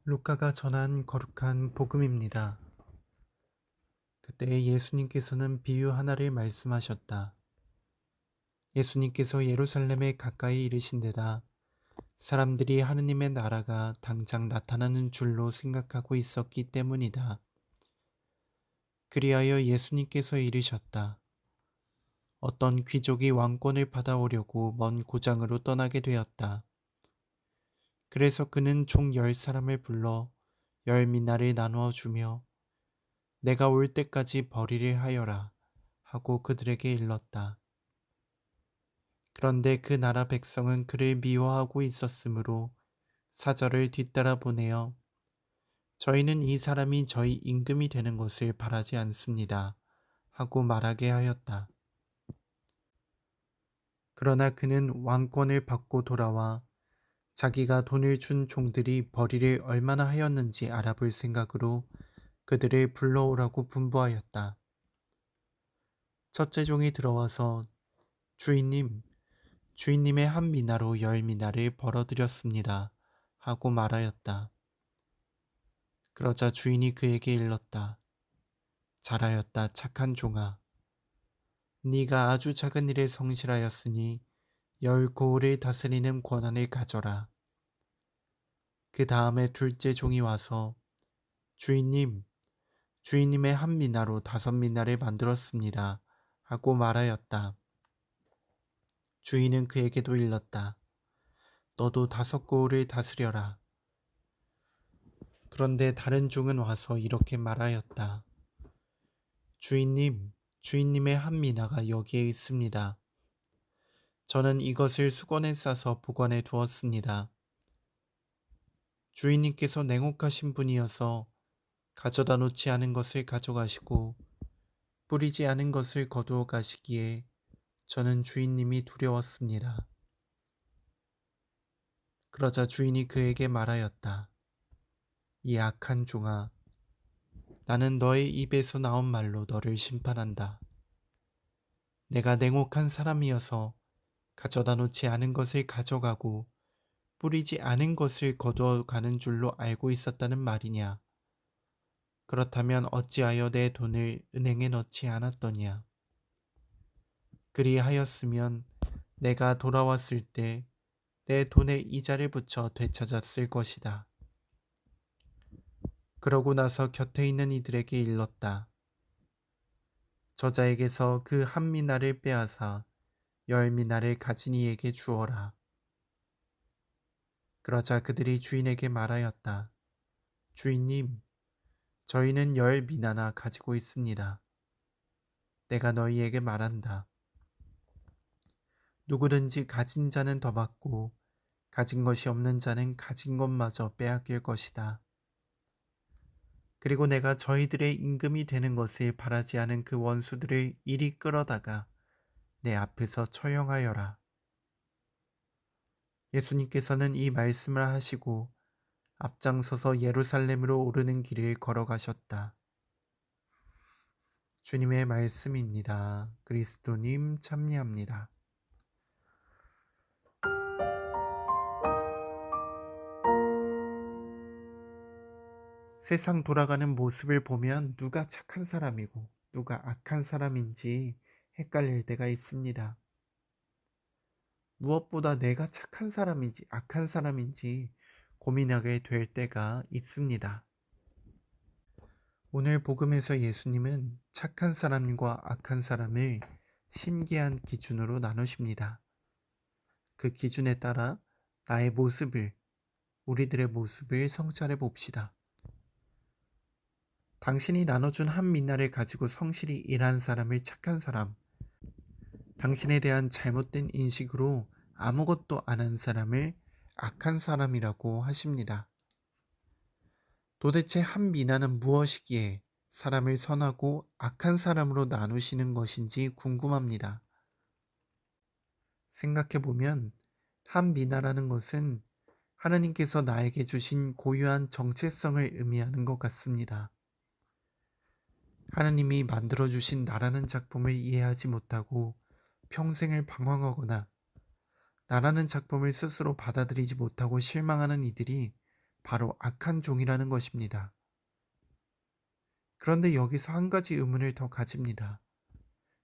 루카가 전한 거룩한 복음입니다. 그때 예수님께서는 비유 하나를 말씀하셨다. 예수님께서 예루살렘에 가까이 이르신 데다 사람들이 하느님의 나라가 당장 나타나는 줄로 생각하고 있었기 때문이다. 그리하여 예수님께서 이르셨다. 어떤 귀족이 왕권을 받아오려고 먼 고장으로 떠나게 되었다. 그래서 그는 총 10사람을 불러 10미나를 나누어 주며 내가 올 때까지 벌이를 하여라 하고 그들에게 일렀다. 그런데 그 나라 백성은 그를 미워하고 있었으므로 사절을 뒤따라 보내어 저희는 이 사람이 저희 임금이 되는 것을 바라지 않습니다 하고 말하게 하였다. 그러나 그는 왕권을 받고 돌아와 자기가 돈을 준 종들이 벌이를 얼마나 하였는지 알아볼 생각으로 그들을 불러오라고 분부하였다. 첫째 종이 들어와서 주인님, 주인님의 한 미나로 10미나를 벌어들였습니다 하고 말하였다. 그러자 주인이 그에게 일렀다. 잘하였다 착한 종아. 네가 아주 작은 일에 성실하였으니 10고을을 다스리는 권한을 가져라. 그 다음에 둘째 종이 와서 주인님, 주인님의 한 미나로 5미나를 만들었습니다 하고 말하였다. 주인은 그에게도 일렀다. 너도 5고을을 다스려라. 그런데 다른 종은 와서 이렇게 말하였다. 주인님, 주인님의 한 미나가 여기에 있습니다. 저는 이것을 수건에 싸서 보관해 두었습니다. 주인님께서 냉혹하신 분이어서 가져다 놓지 않은 것을 가져가시고 뿌리지 않은 것을 거두어 가시기에 저는 주인님이 두려웠습니다. 그러자 주인이 그에게 말하였다. 이 악한 종아, 나는 너의 입에서 나온 말로 너를 심판한다. 내가 냉혹한 사람이어서 가져다 놓지 않은 것을 가져가고 뿌리지 않은 것을 거두어 가는 줄로 알고 있었다는 말이냐? 그렇다면 어찌하여 내 돈을 은행에 넣지 않았더냐? 그리하였으면 내가 돌아왔을 때 내 돈에 이자를 붙여 되찾았을 것이다. 그러고 나서 곁에 있는 이들에게 일렀다. 저자에게서 그 한 미나를 빼앗아 10미나를 가진 이에게 주어라. 그러자 그들이 주인에게 말하였다. 주인님, 저희는 10미나나 가지고 있습니다. 내가 너희에게 말한다. 누구든지 가진 자는 더 받고 가진 것이 없는 자는 가진 것마저 빼앗길 것이다. 그리고 내가 저희들의 임금이 되는 것을 바라지 않은 그 원수들을 이리 끌어다가 내 앞에서 처형하여라. 예수님께서는 이 말씀을 하시고 앞장서서 예루살렘으로 오르는 길을 걸어가셨다. 주님의 말씀입니다. 그리스도님 참여합니다. 세상 돌아가는 모습을 보면 누가 착한 사람이고 누가 악한 사람인지 헷갈릴 때가 있습니다. 무엇보다 내가 착한 사람인지 악한 사람인지 고민하게 될 때가 있습니다. 오늘 복음에서 예수님은 착한 사람과 악한 사람을 신기한 기준으로 나누십니다. 그 기준에 따라 나의 모습을, 우리들의 모습을 성찰해 봅시다. 당신이 나눠준 한 미나를 가지고 성실히 일한 사람을 착한 사람, 당신에 대한 잘못된 인식으로 아무것도 안 한 사람을 악한 사람이라고 하십니다. 도대체 한 미나는 무엇이기에 사람을 선하고 악한 사람으로 나누시는 것인지 궁금합니다. 생각해보면 한 미나라는 것은 하나님께서 나에게 주신 고유한 정체성을 의미하는 것 같습니다. 하나님이 만들어주신 나라는 작품을 이해하지 못하고 평생을 방황하거나 나라는 작품을 스스로 받아들이지 못하고 실망하는 이들이 바로 악한 종이라는 것입니다. 그런데 여기서 한 가지 의문을 더 가집니다.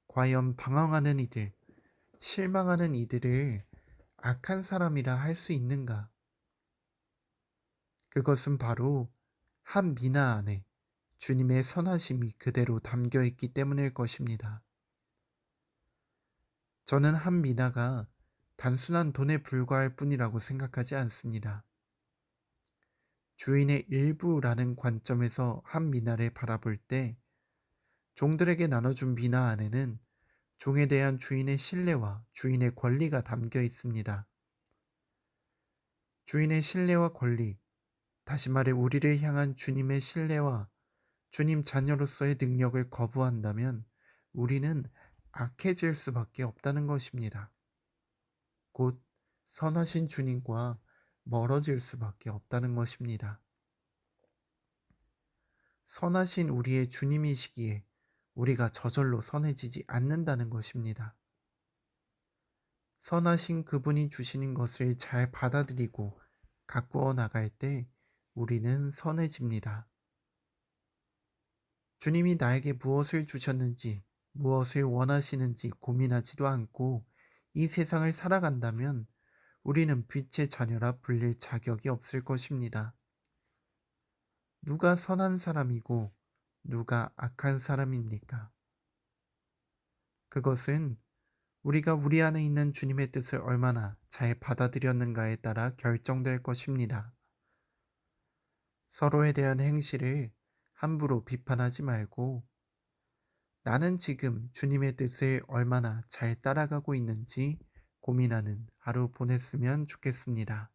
과연 방황하는 이들, 실망하는 이들을 악한 사람이라 할 수 있는가? 그것은 바로 한 미나 안에 주님의 선하심이 그대로 담겨 있기 때문일 것입니다. 저는 한 미나가 단순한 돈에 불과할 뿐이라고 생각하지 않습니다. 주인의 일부라는 관점에서 한 미나를 바라볼 때 종들에게 나눠준 미나 안에는 종에 대한 주인의 신뢰와 주인의 권리가 담겨 있습니다. 주인의 신뢰와 권리, 다시 말해 우리를 향한 주님의 신뢰와 주님 자녀로서의 능력을 거부한다면 우리는 악해질 수밖에 없다는 것입니다. 곧 선하신 주님과 멀어질 수밖에 없다는 것입니다. 선하신 우리의 주님이시기에 우리가 저절로 선해지지 않는다는 것입니다. 선하신 그분이 주시는 것을 잘 받아들이고 가꾸어 나갈 때 우리는 선해집니다. 주님이 나에게 무엇을 주셨는지, 무엇을 원하시는지 고민하지도 않고 이 세상을 살아간다면 우리는 빛의 자녀라 불릴 자격이 없을 것입니다. 누가 선한 사람이고 누가 악한 사람입니까? 그것은 우리가 우리 안에 있는 주님의 뜻을 얼마나 잘 받아들였는가에 따라 결정될 것입니다. 서로에 대한 행실을 함부로 비판하지 말고 나는 지금 주님의 뜻을 얼마나 잘 따라가고 있는지 고민하는 하루 보냈으면 좋겠습니다.